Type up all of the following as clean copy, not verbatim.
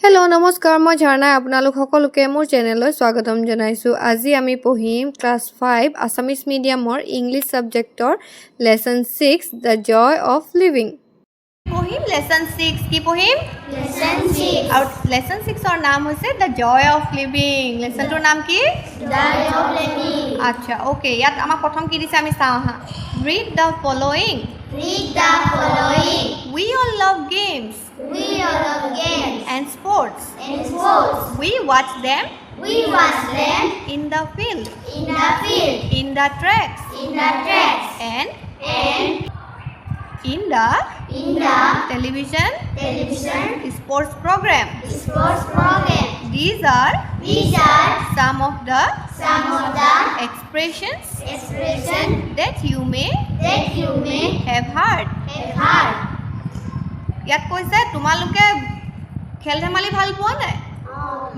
Hello' নমস্কাৰ মই ঝৰ্ণা আপোনালোক সকলোকে মোৰ চেনেললৈ স্বাগতম জনাইছোঁ। আজি আমি পঢ়িম ক্লাছ 5 আছামিজ মিডিয়ামৰ ইংলিছ ছাবজেক্টৰ lesson 6 the joy of living. পঢ়িম লেসন 6 কি পঢ়িম লেসন 6 আৰু লেসন 6 ৰ নাম হৈছে দ্য জয় অফ লিভিং। লেসনটোৰ নাম কি দ্য জয় অফ লিভিং। আচ্ছা ওকে ইয়াত আমাক প্ৰথম কি দিছে আমি চাওঁ হা। Read the following. Read the following. We all love games We all love games and sports. and sports. We watch them We watch them in the field, in the field, in the tracks, in the tracks, and and in the in the television television sports program. sports program. These are These are some of the expressions that you may that you may have heard. have heard. ইয়াত কৈছে তোমালোকে খেল ধেমালি ভাল পোৱা নাই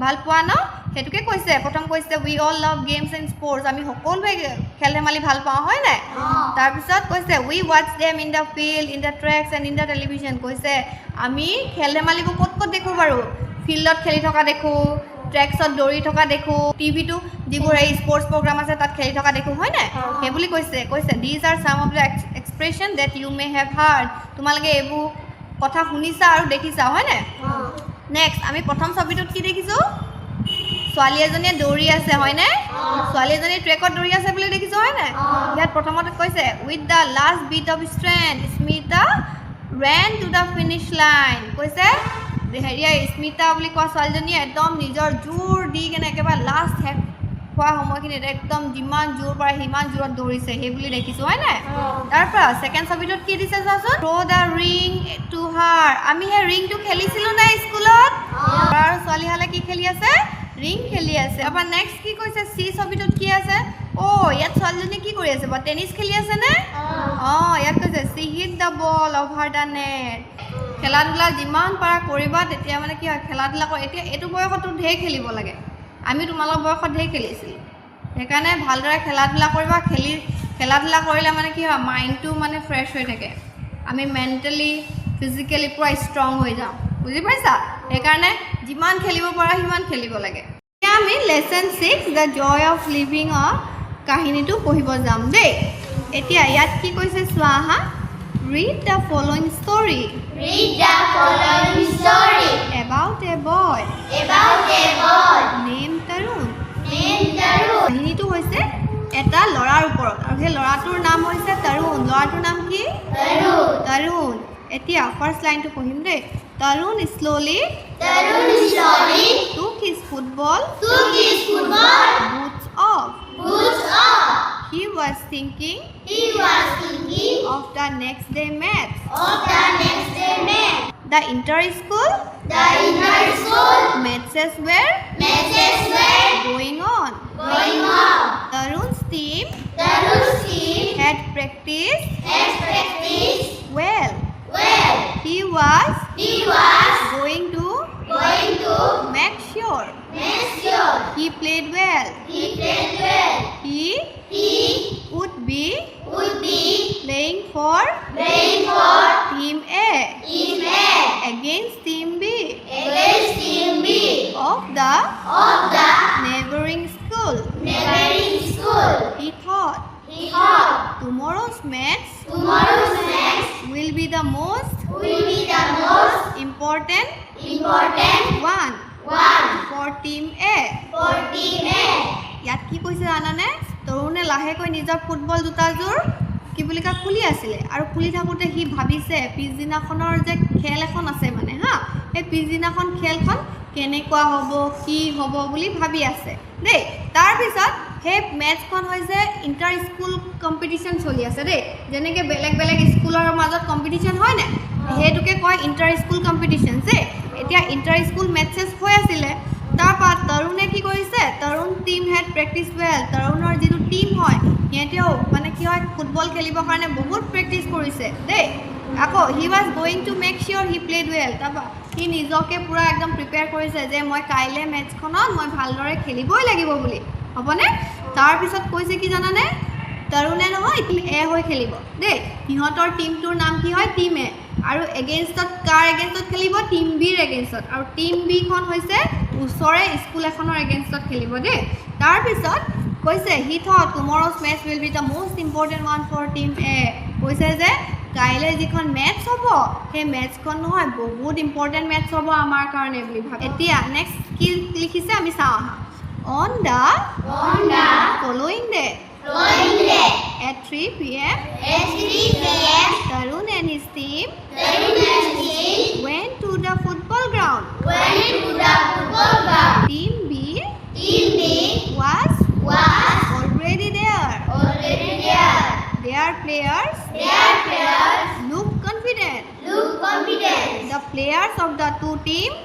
ভাল পোৱা ন সেইটোকে কৈছে প্ৰথম কৈছে we all love games and sports আমি সকলোৱে খেল ধেমালি ভাল পাওঁ হয় নাই তাৰপিছত কৈছে we watch them in the field in the tracks and in the television কৈছে আমি খেল ধেমালিবোৰ ক'ত দেখোঁ বাৰু ফিল্ডত খেলি থকা দেখোঁ ট্ৰেকছত দৌৰি থকা দেখোঁ টিভিটো যিবোৰ এই স্পৰ্টছ প্ৰগ্ৰাম আছে তাত খেলি থকা দেখোঁ হয় নাই সেই বুলি কৈছে these are some of the expression that you may have heard তোমালোকে এইবোৰ কথা শুনিছা আৰু দেখিছা হয় নাই নেক্সট আমি প্ৰথম ছবিটোত কি দেখিছোঁ ছোৱালী এজনীয়ে দৌৰি আছে হয় নাই ছোৱালী এজনী ট্ৰেকত দৌৰি আছে বুলি দেখিছোঁ হয় নাই ইয়াত প্ৰথমতে কৈছে with the last bit of strength Smita ran to the finish line কৈছে হেৰিয়া স্মিতা বুলি কোৱা ছোৱালীজনীয়ে একদম নিজৰ জোৰ দি কেনে একেবাৰে লাষ্ট শেষ হোৱা সময়খিনিত একদম যিমান জোৰ পাৰে সিমান জোৰত দৌৰিছে সেই বুলি দেখিছোঁ হয় নাই তাৰপৰা ছেকেণ্ড ছবিটোত কি দিছে চোৱাচোন throw' the ring to her আমি সেই ৰিংটো খেলিছিলোঁ নাই স্কুলত আৰু ছোৱালীহালে কি খেলি আছে ৰিং খেলি আছে তাৰপৰা নেক্সট কি কৈছে চি ছবিটোত কি আছে ইয়াত ছোৱালীজনী কি কৰি আছে বাৰু টেনিছ খেলি আছে নে ইয়াত কৈছে she hit the ball over the net খেলা ধূলা যিমান পাৰা কৰিবা তেতিয়া মানে কি হয় খেলা ধূলা কৰি এতিয়া এইটো বয়সতো ঢেৰ খেলিব লাগে আমি তোমালোকৰ বয়সত ঢেৰ খেলিছিলোঁ সেইকাৰণে ভালদৰে খেলা ধূলা কৰিবা খেলা ধূলা কৰিলে মানে কি হয় মাইণ্ডটো মানে ফ্ৰেছ হৈ থাকে আমি মেণ্টেলি ফিজিকেলি পূৰা ষ্ট্ৰং হৈ যাওঁ বুজি পাইছা সেইকাৰণে যিমান খেলিব পাৰা সিমান খেলিব লাগে এতিয়া আমি লেসন 6 দ্য জয় অফ লিভিঙৰ কাহিনীটো পঢ়িব যাম দেই এতিয়া ইয়াত কি কৈছে চোৱা হা read the following story Read the following story about a boy named Tarun. named Tarun. কাহিনীটো হৈছে এটা ল'ৰাৰ ওপৰত আৰু সেই ল'ৰাটোৰ নাম হৈছে তৰুণ ল'ৰাটোৰ নাম কি তৰুণ এতিয়া ফাৰ্ষ্ট লাইনটো পঢ়িম দেই তৰুণ slowly took his football boots off. He was thinking of the next day maths. The inter-school matches were going on. Tarun's team had practiced well. He was going to make sure he played well. He would be playing for Team A against Team B of the neighboring school. He thought tomorrow's match will be the most important one for Team A. ইয়াত কি কৈছে জানানে তৰুণে লাহেকৈ নিজৰ football জোতাযোৰ কি বুলি কয় খুলি আছিলে আৰু খুলি থাকোঁতে সি ভাবিছে পিছদিনাখনৰ যে খেল এখন আছে মানে হা সেই পিছদিনাখন খেলখন কেনেকুৱা হ'ব কি হ'ব বুলি ভাবি আছে দেই তাৰপিছত সেই মেটচখন হৈছে ইণ্টাৰ স্কুল কম্পিটিশ্যন চলি আছে দেই যেনেকৈ বেলেগ স্কুলৰ মাজত কম্পিটিশ্যন হয় নাই সেইটোকে কয় ইণ্টাৰ স্কুল কম্পিটিশ্যন দেই এতিয়া ইণ্টাৰ স্কুল মেটচেছ হৈ আছিলে তাৰপৰা তৰুণে কি কৰিছে তৰুণ টিম হেড প্ৰেক্টিছ ৱেল তৰুণৰ যিটো টিম হয় সিহঁতেও মানে কি হয় ফুটবল খেলিবৰ কাৰণে বহুত প্ৰেক্টিছ কৰিছে দেই আকৌ he was going to make cheer he played well তাৰপৰা সি নিজকে পূৰা একদম প্ৰিপেয়াৰ কৰিছে যে মই কাইলৈ মেটচখনত মই ভালদৰে খেলিবই লাগিব বুলি হ'বনে তাৰপিছত কৈছে কি জানানে তৰুণে নহয় টিম এ হৈ খেলিব দেই সিহঁতৰ টিমটোৰ নাম কি হয় টিম এ আৰু এগেইনষ্টত কাৰ এগেইনষ্টত খেলিব টিম বিৰ এগেইনষ্টত আৰু টিম বিখন হৈছে ওচৰে স্কুল এখনৰ এগেইনষ্টত খেলিব দেই তাৰপিছত কৈছে he thought tomorrow's match will be the most important one for team এ কৈছে যে কাইলৈ যিখন মেটছ হ'ব সেই মেটছখন নহয় বহুত ইম্পৰ্টেণ্ট মেটছ হ'ব আমাৰ কাৰণে বুলি ভাবে এতিয়া নেক্সট কি লিখিছে আমি চাওঁ আহা on the following day at 3 p.m. Tarun and his team went to the football ground. Team B was already there. Their players looked confident. The players of the two teams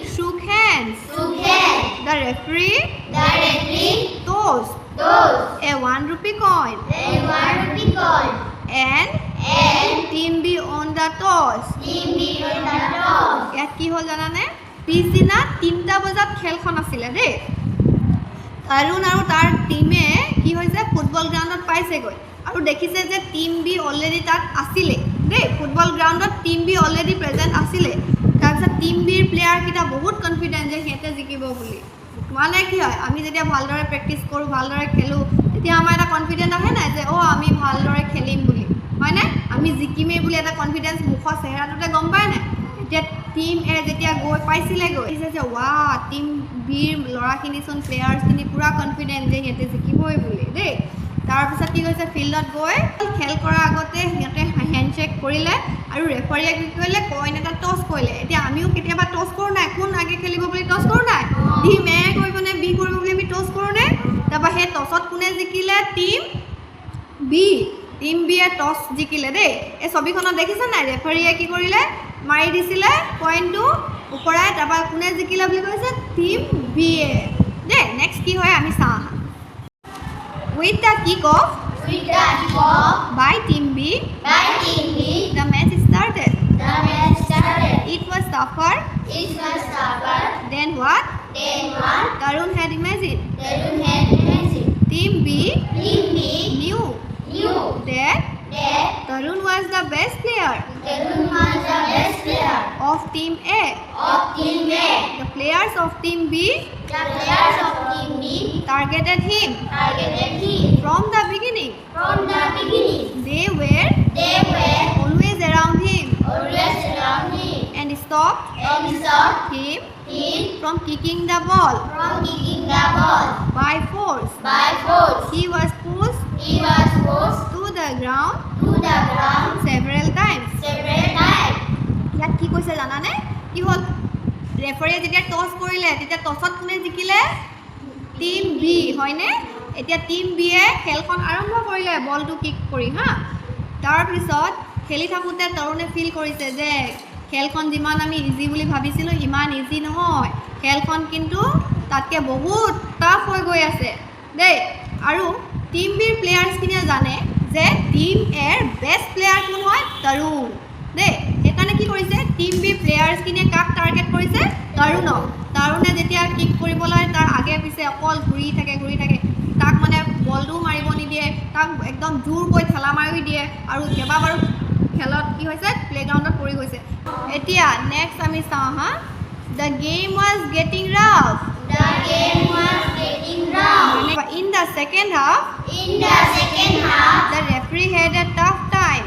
shook hands. The referee tossed a 1 rupee coin and team B on the toss. ইয়াত কি হ'ল জানানে পিছদিনা 3টা বজাত খেলখন আছিলে দেই তৰুণ আৰু তাৰ টিমে কি হৈছে ফুটবল গ্ৰাউণ্ডত পাইছেগৈ আৰু দেখিছে যে টিম বি অলৰেডি তাত আছিলে দেই ফুটবল গ্ৰাউণ্ডত টিম বি অলৰেডি প্ৰেজেণ্ট আছিলে তাৰপিছত টিম বিৰ প্লেয়াৰকেইটা বহুত কনফিডেণ্ট যে সিহঁতে জিকিব বুলি মানে কি হয় আমি যেতিয়া ভালদৰে প্ৰেক্টিচ কৰোঁ ভালদৰে খেলোঁ তেতিয়া আমাৰ এটা কনফিডেণ্ট আহে নাই যে আমি ভালদৰে খেলিম বুলি হয়নে আমি জিকিমেই বুলি এটা কনফিডেঞ্চ মুখৰ চেহেৰাটোতে গম পায় নাই এতিয়া টিম এ যেতিয়া গৈ পাইছিলেগৈ যে টিম বিৰ ল'ৰাখিনিচোন প্লেয়াৰ্ছখিনি পূৰা কনফিডেণ্ট যে সিহঁতে জিকিবই বুলি দেই তাৰপিছত কি কৈছে ফিল্ডত গৈ খেল কৰাৰ আগতে সিহঁতে হেণ্ডশ্বেক কৰিলে আৰু ৰেফাৰীয়ে কি কৰিলে কইন এটা টছ কৰিলে এতিয়া আমিও কেতিয়াবা টছ কৰোঁ নাই কোন আগে খেলিব বুলি টছ কৰোঁ নাই টিম এ কৰিব নে বি কৰিব বুলি আমি টছ কৰোঁ নে তাৰপৰা সেই টছত কোনে জিকিলে টিম বিয়ে টছ জিকিলে দেই এই ছবিখনত দেখিছে নাই ৰেফাৰীয়ে কি কৰিলে মাৰি দিছিলে কইনটো ওপৰাই তাৰপৰা কোনে জিকিলে বুলি কৈছে টিম বিয়ে দেই নেক্সট কি হয় আমি চাওঁ আহা With the kick-off by Team B, the match started. It was tougher than what Tarun had imagined. Team B knew that Tarun was the best player of Team A. The players of Team B targeted him from the beginning. They were always around him and stopped him from kicking the ball by force. He was pushed to the ground several times. ইয়াত কি কৈছে জানানে কি হ'ল ৰেফাৰীয়ে যেতিয়া টছ কৰিলে তেতিয়া টছত কোনে জিকিলে টিম বি হয়নে এতিয়া টিম বিয়ে খেলখন আৰম্ভ কৰিলে বলটো কিক কৰি তাৰপিছত খেলি থাকোঁতে তৰুণে ফিল কৰিছে যে খেলখন যিমান আমি ইজি বুলি ভাবিছিলোঁ ইমান ইজি নহয় খেলখন কিন্তু তাতকৈ বহুত টাফ হৈ গৈ আছে দেই আৰু টিম বিৰ প্লেয়াৰ্ছখিনিয়ে জানে যে টিম এৰ বেষ্ট প্লেয়াৰ কোন হয় তৰুণ দেই সেইকাৰণে কি কৰিছে টিম বি প্লেয়াৰ্ছখিনিয়ে কাক টাৰ্গেট কৰিছে তৰুণে যেতিয়া কিক কৰিবলৈ তাৰ আগে পিছে অকল ঘূৰি থাকে তাক মানে বলটোও মাৰিব নিদিয়ে তাক একদম জোৰকৈ ঠেলা মাৰি দিয়ে আৰু কেইবাবাৰো খেলত কি হৈছে প্লেগ্ৰাউণ্ডত পৰি গৈছে এতিয়া নেক্সট আমি চাওঁ the game was getting rough In the second half, the referee had a tough time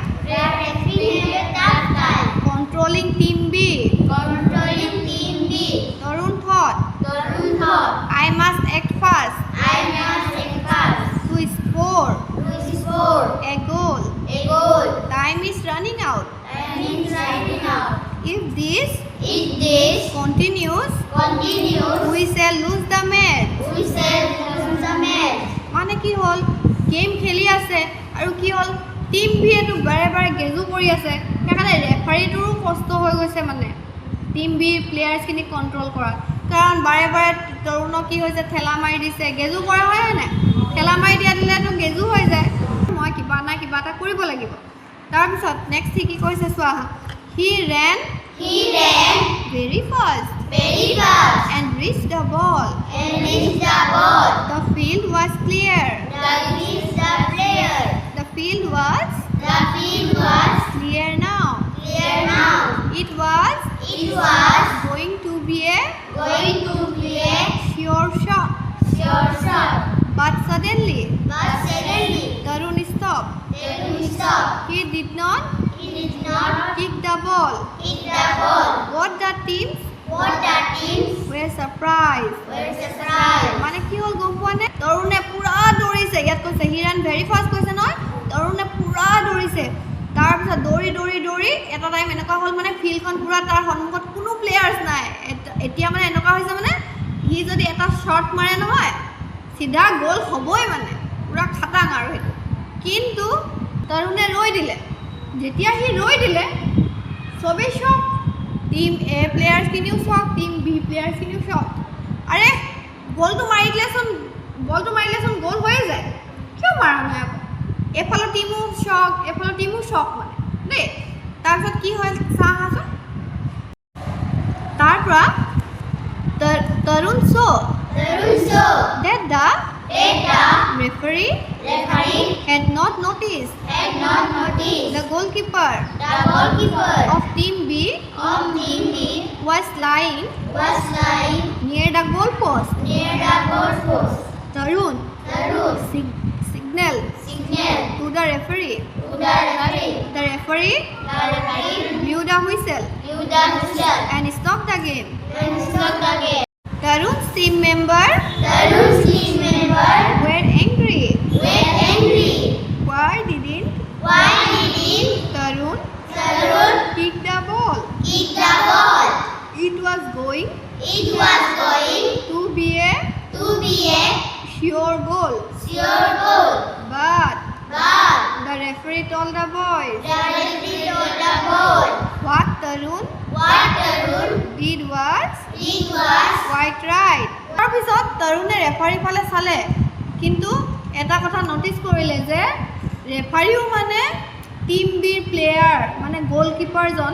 controlling Team B. Tarun thought, I must act fast to score a goal. Time is running out. If this continues, we shall lose the match. মানে কি হ'ল game খেলি আছে আৰু কি হ'ল team বিয়েটো বাৰে গেজু কৰি আছে সেইকাৰণে ৰেফাৰীটোৰো কষ্ট হৈ গৈছে মানে টিম বি প্লেয়াৰ্ছখিনি কণ্ট্ৰল কৰাত কাৰণ বাৰে তৰুণক কি হৈছে ঠেলা মাৰি দিছে গেজু কৰা হয় নাই ঠেলা মাৰি দিয়া দিলেতো গেজু হৈ যায় মই কিবা এটা কৰিব লাগিব তাৰপিছত নেক্সট কি কৈছে চোৱা হি ৰেন very fast and reached the ball. The field was clear. The field was The field was clear now. clear now. It was It was going to be a going to be a sure shot. sure shot. But suddenly, But suddenly, Tarun stopped. Tarun stopped. He did not He did not kick the ball. kick the ball. Both the teams Both the teams were surprised. were surprised. মানে কি হ'ল গম পোৱা নে? তৰুণে পুৰা দৌৰিছে। ইয়াত কৈছে হি ran very fast কৈছে নহয়। তৰুণে পুৰা দৌৰিছে। তাৰপিছত দৌৰি দৌৰি দৌৰি এটা টাইম এনেকুৱা হ'ল মানে ফিল্ডখন পুৰা তাৰ সন্মুখত কোনো প্লেয়াৰ্ছ নাই। এতিয়া মানে এনেকুৱা হৈছে মানে সি যদি এটা শ্বট মাৰে নহয় চিধা গ'ল হ'বই মানে পুৰা খাটাং আৰু সেইটো। কিন্তু তৰুণে ৰৈ দিলে। যেতিয়া সি ৰৈ দিলে চবেই চক। টিম এ প্লেয়াৰ্ছখিনিও চক, টিম বি প্লেয়াৰ্ছখিনিও চক। আৰে বলটো মাৰিলেচোন গ'ল হৈয়ে যায়, কিয় মাৰা নাই আকৌ? এফালৰ টিমো চক মানে দেই। তাৰপিছত কি হ'ল চাহ আহাচোন। তাৰ পৰা তৰুণ Tarun saw that the that referee the referee had not noticed had not noticed the goalkeeper the goalkeeper of team B of team B was lying was lying near the goalpost. near the goalpost. Tarun Tarun signaled signaled to the referee. to the referee. The referee The referee blew the whistle blew the whistle and stopped the game. and stopped the game. Tarun's team member Tarun's team member were angry. were angry. Why didn't Why didn't Tarun Tarun kick the ball? kick the ball? It was going It was going to be a to be a sure goal. sure goal. But But the referee told the boys the referee told the boy what Tarun what Tarun did was did was quite right. তাৰপিছত তৰুণে referee ফালে চালে, কিন্তু এটা কথা notice কৰিলে যে ৰেফাৰীও মানে team বিৰ প্লেয়াৰ মানে গ'লকিপাৰজন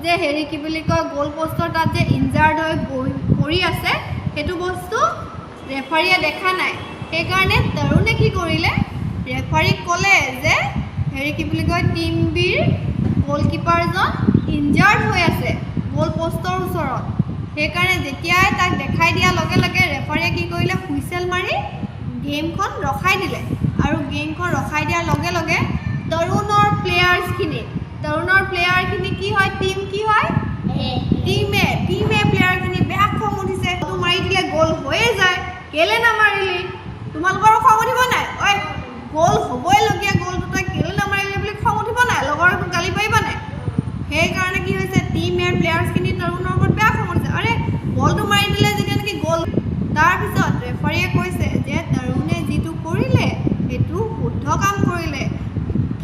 যে হেৰি কি বুলি কয় গ'ল পষ্টৰ তাত যে ইনজাৰ্ড হৈ পৰি আছে সেইটো বস্তু ৰেফাৰীয়ে দেখা নাই। সেইকাৰণে তৰুণে কি কৰিলে ৰেফাৰীক ক'লে যে হেৰি কি বুলি কয় টিম বিৰ গ'লকিপাৰজন ইনজাৰ্ড হৈ আছে গ'ল পষ্টৰ ওচৰত। সেইকাৰণে যেতিয়াই তাক দেখাই দিয়াৰ লগে লগে ৰেফাৰীয়ে কি কৰিলে হুইচেল মাৰি গেমখন ৰখাই দিলে। আৰু গেমখন ৰখাই দিয়াৰ লগে লগে তৰুণৰ প্লেয়াৰখিনি কি হয় টিম এ প্লেয়াৰখিনি বেয়া খং উঠিছে। তো মাৰি দিলে গ'ল হৈয়ে যায়, কেলে নামাৰিলি? তোমালোকৰো খং উঠিব নাই? ঐ গ'ল হ'বই লগীয়া গ'লটো তই কেলে নামাৰিলি বুলি খং উঠিব নাই? লগৰটোক গালি পাৰিবা নাই? সেইকাৰণে কি হৈছে টিম এৰ প্লেয়াৰ্ছখিনি তৰুণৰ ওপৰত বেয়া খং উঠিছে। আৰে বলটো মাৰি দিলে যেতিয়া নেকি গ'ল। তাৰপিছত ৰেফাৰীয়ে কৈছে যে তৰুণে যিটো কৰিলে সেইটো শুদ্ধ কাম কৰিলে।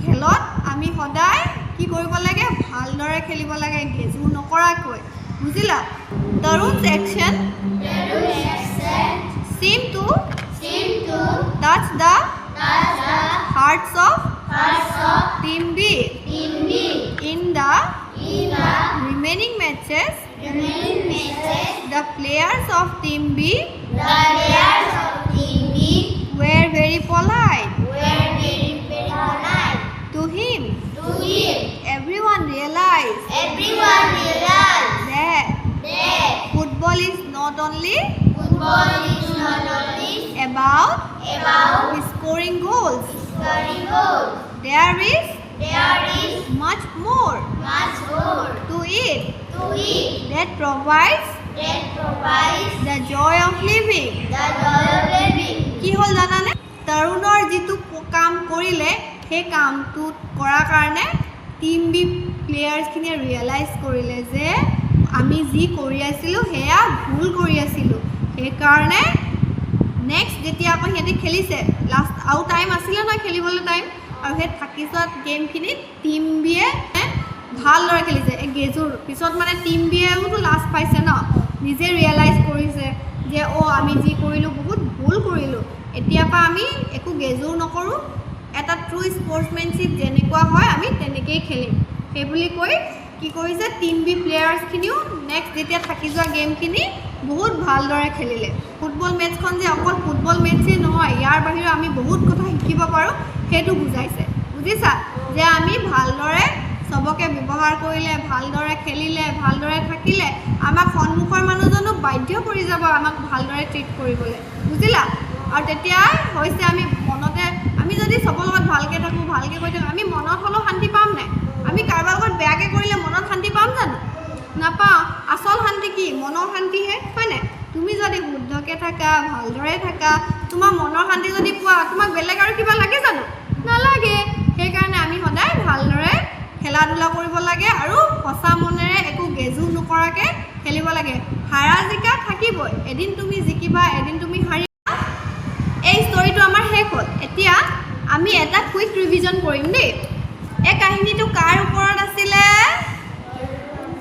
খেলত আমি সদায় কি কৰিব লাগে ভালদৰে খেলিব লাগে, গেজু নকৰাকৈ, বুজিলা? তৰুণ's action seemed to touch the hearts of team B. In the remaining matches, the players of team B were very polite to him. Everyone realized that football is not only about scoring goals. There is much more to it that provides the joy of living. কি হ'ল জানানে? তৰুণৰ যিটো কাম কৰিলে সেই কামটো কৰাৰ কাৰণে টিম বি প্লেয়াৰ্ছখিনিয়ে ৰিয়েলাইজ কৰিলে যে আমি যি কৰি আছিলোঁ সেয়া ভুল কৰি আছিলোঁ। সেইকাৰণে নেক্সট যেতিয়া আকৌ সিহঁতি খেলিছে লাষ্ট আৰু টাইম আছিলে নহয় খেলিবলৈ টাইম, আৰু সেই থাকি যোৱা গেমখিনিত টিম বিয়ে ভালদৰে খেলিছে। এই গেজুৰ পিছত মানে টিম বিয়েওতো লাষ্ট পাইছে ন, নিজে ৰিয়েলাইজ কৰিছে যে আমি যি কৰিলোঁ বহুত ভুল কৰিলোঁ, এতিয়াৰ পৰা আমি একো গেজুৰ নকৰোঁ, এটা ট্ৰু স্পৰ্টছমেনশ্বিপ যেনেকুৱা হয় আমি তেনেকেই খেলিম। সেইবুলি কৈ কি কৰিছে টিম বি প্লেয়াৰ্ছখিনিও নেক্সট যেতিয়া থাকি যোৱা গেমখিনি বহুত ভালদৰে খেলিলে। ফুটবল মেটছখন যে অকল ফুটবল মেটছেই নহয়, ইয়াৰ বাহিৰেও আমি বহুত কথা শিকিব পাৰোঁ সেইটো বুজাইছে, বুজিছা? যে আমি ভালদৰে চবকে ব্যৱহাৰ কৰিলে, ভালদৰে খেলিলে, ভালদৰে থাকিলে আমাক সন্মুখৰ মানুহজনো বাধ্য কৰি যাব আমাক ভালদৰে ট্ৰিট কৰিবলৈ, বুজিলা? আৰু তেতিয়া হৈছে আমি মনতে, আমি যদি চবৰ লগত ভালকৈ থাকোঁ, ভালকৈ কৈ থাকোঁ, আমি মনত হ'লেও শান্তি পাম নাই? আমি কাৰোবাৰ লগত বেয়াকৈ কৰিলে মনত শান্তি পাম জানো? নাপাওঁ। আচল শান্তি কি? মনৰ শান্তিহে, হয় নাই? তুমি যদি শুদ্ধকৈ থাকা, ভালদৰে থাকা, তোমাৰ মনৰ শান্তি যদি পোৱা, তোমাক বেলেগ আৰু কিবা লাগে জানো? নালাগে। সেইকাৰণে আমি সদায় ভালদৰে খেলা ধূলা কৰিব লাগে আৰু সঁচা মনেৰে একো গেজু নকৰাকৈ খেলিব লাগে। হাৰা জিকা থাকিবই, এদিন তুমি জিকিবা, এদিন তুমি হাৰিবা। এই ষ্টৰিটো আমাৰ শেষ হ'ল। এতিয়া আমি এটা কুইক ৰিভিজন কৰিম দেই। এই কাহিনীটো কাৰ ওপৰত আছিলে?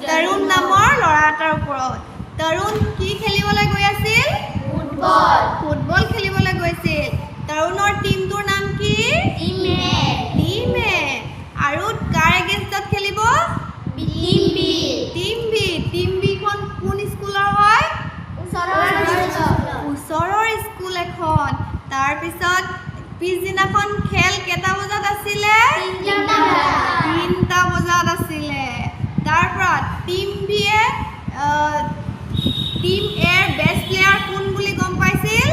তৰুণ নামৰ ল'ৰা এটাৰ ওপৰত। তৰুণ কি খেলিবলৈ গৈ আছিল? ফুটবল ফুটবল খেলিবলৈ গৈছিল। তৰুণৰ টিমটোৰ নাম কি? টিম এ। আৰু কাৰ এগেইনষ্টত খেলিব? Team B. টিম বিখন কোন স্কুলৰ হয়? ওচৰৰ স্কুল এখন। তাৰপিছত পিছদিনাখন খেল কেইটা বজাত আছিলে? 3টা বজাত আছিলে। তাৰপৰা টিম বিয়ে টিম এৰ বেষ্ট প্লেয়াৰ কোন বুলি গম পাইছিল?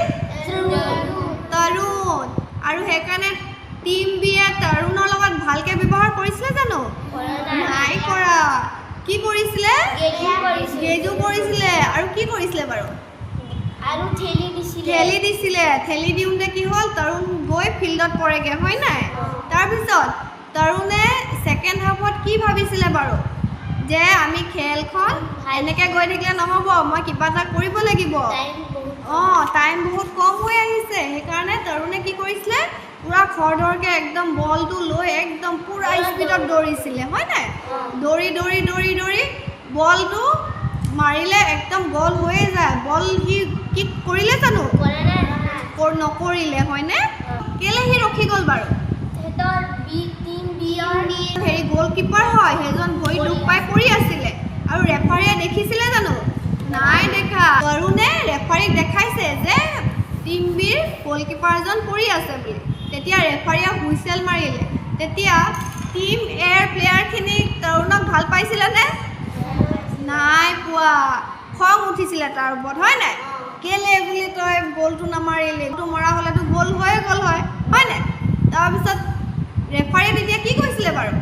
তৰুণ। আৰু সেইকাৰণে টিম বিয়ে তৰুণৰ লগত ভালকৈ ব্যৱহাৰ কৰিছিলে জানো? নাই কৰা। কি কৰিছিলে? গেজু কৰিছিলে। আৰু কি কৰিছিলে বাৰু? ঠেলি দিছিলে। ঠেলি দিওঁতে কি হ'ল? তৰুণ গৈ ফিল্ডত পৰেগৈ, হয় নাই? তাৰপিছত তৰুণে ছেকেণ্ড হাফত কি ভাবিছিলে বাৰু? যে আমি খেলখন এনেকৈ গৈ থাকিলে নহ'ব, মই কিবা এটা কৰিব লাগিব। টাইম বহুত কম হৈ আহিছে। সেইকাৰণে তৰুণে কি কৰিছিলে? পূৰা খৰধৰকৈ একদম বলটো লৈ একদম পূৰা স্পীডত দৌৰিছিলে, হয় নাই? দৌৰি দৌৰি দৌৰি দৌৰি বলটো মাৰিলে একদম গ'ল হৈয়ে যায়। বল সি কি কৰিলে জানো? নকৰিলে, হয়নে? কেলে সি ৰখি গ'ল বাৰু? হেৰি গ'লকিপাৰ হয়, সেইজন ভৰি দুখ পাই পৰি আছিলে। আৰু ৰেফাৰীয়ে দেখিছিলে জানো? নাই দেখা। তৰুণে ৰেফাৰীক দেখাইছে যে টিম বিৰ গ'লকিপাৰজন পৰি আছে বুলি। তেতিয়া ৰেফাৰীয়ে হুইচেল মাৰিলে। তেতিয়া টিম এৰ প্লেয়াৰখিনি তৰুণক ভাল পাইছিলেনে? নাই পোৱা। খং উঠিছিলে তাৰ ওপৰত, হয় নাই? কেলে বুলি তই গ'লটো নামাৰিলি? গ'লটো মৰা হ'লেতো গ'ল হৈয়ে গ'ল হয়, হয় নাই? তাৰপিছত ৰেফাৰীয়ে তেতিয়া কি কৈছিলে বাৰু?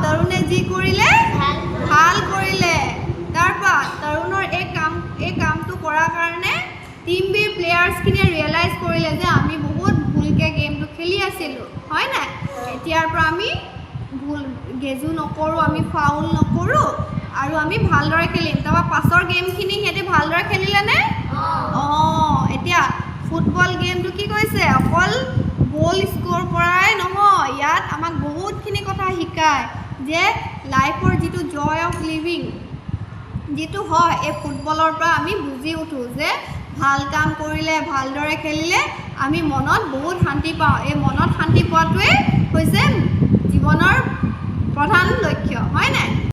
তৰুণে যি কৰিলে ভাল কৰিলে। তাৰপৰা তৰুণৰ এই কামটো কৰাৰ কাৰণে টিম বিৰ প্লেয়াৰ্ছখিনিয়ে ৰিয়েলাইজ কৰিলে যে আমি বহুত ভুলকৈ গেমটো খেলি আছিলোঁ, হয় নাই? এতিয়াৰ পৰা আমি গেজু নকৰোঁ, আমি ফাউল নকৰোঁ আৰু আমি ভালদৰে খেলিম। তাৰপৰা পাছৰ গেমখিনি সিহঁতে ভালদৰে খেলিলেনে? এতিয়া ফুটবল গেমটো কি কৈছে? অকল গ'ল স্ক'ৰ কৰাই নহয়, ইয়াত আমাক বহুতখিনি কথা শিকায় যে লাইফৰ যিটো জয় অফ লিভিং যিটো হয়, এই ফুটবলৰ পৰা আমি বুজি উঠোঁ যে ভাল কাম কৰিলে, ভালদৰে খেলিলে আমি মনত বহুত শান্তি পাওঁ। এই মনত শান্তি পোৱাটোৱে হৈছে জীৱনৰ প্ৰধান লক্ষ্য, হয় নাই?